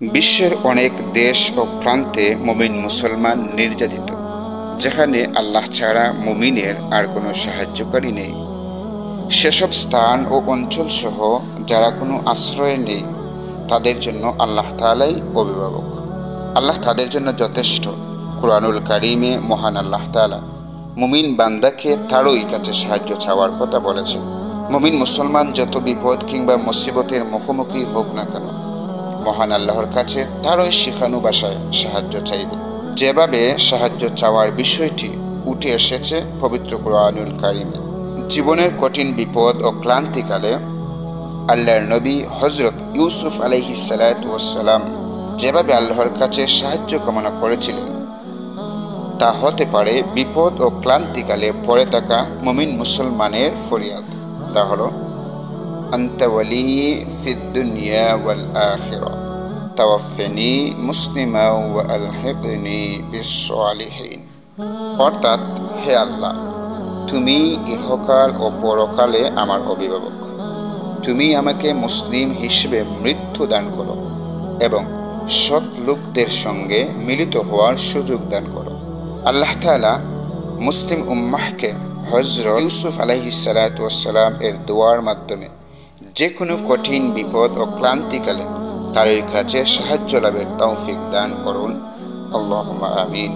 বিশ্বের অনেক দেশ ও প্রান্তে মুমিন মুসলমান নির্যাতিত, যেখানে আল্লাহ ছাড়া মুমিনের আর কোনো সাহায্যকারী নেই। সেসব স্থান ও অঞ্চল সহ যারা কোনো আশ্রয় নেই, তাদের জন্য আল্লাহ তাআলাই অভিভাবক। আল্লাহ তাদের জন্য যথেষ্ট। কুরআনুল কারীমে মহান আল্লাহ তাআলা মুমিন বান্দাকে তারই কাছে সাহায্য চাওয়ার কথা বলেছেন। মুমিন মুসলমান যত বিপদ কিংবা মুসিবতের মুখোমুখি হোক না কেন, মহান আল্লাহর কাছে তারই শেখানো ভাষায় সাহায্য চাইবে। যেভাবে সাহায্য চাওয়ার বিষয়টি উঠে এসেছে পবিত্র কুরআনুল কারীমে। জীবনের কঠিন বিপদ ও ক্লান্তিকালে আল্লাহর নবী হযরত ইউসুফ আলাইহিস সালাতু ওয়াস সালাম যেভাবে আল্লাহর কাছে সাহায্য কামনা করেছিলেন, তা হতে পারে বিপদ ও ক্লান্তিকালে পড়ে থাকা মুমিন মুসলমানের ফরিয়াদ। তা হলো, আনতা ওয়ালিয়্যি ফিদ দুনিয়া ওয়াল আখিরা তাওয়াফফানি মুসলিমা ওয়া আলহিকনি বিস সালিহিন। অর্থাৎ, হে আল্লাহ, তুমি ইহকাল ও পরকালে আমার অভিভাবক। তুমি আমাকে মুসলিম হিসেবে মৃত্যু দান করো এবং সৎ লোকদের সঙ্গে মিলিত হওয়ার সুযোগ দান করো। আল্লাহ তাআলা মুসলিম উম্মাহকে হযরত ইউসুফ আলাইহিস সালাতু ওয়াস সালাম এর দোয়ার মাধ্যমে যে কোনো কঠিন বিপদ ও ক্লান্তিকালে তারই কাছে সাহায্য লাভের তৌফিক দান করুন। আল্লাহুম্মা আমিন।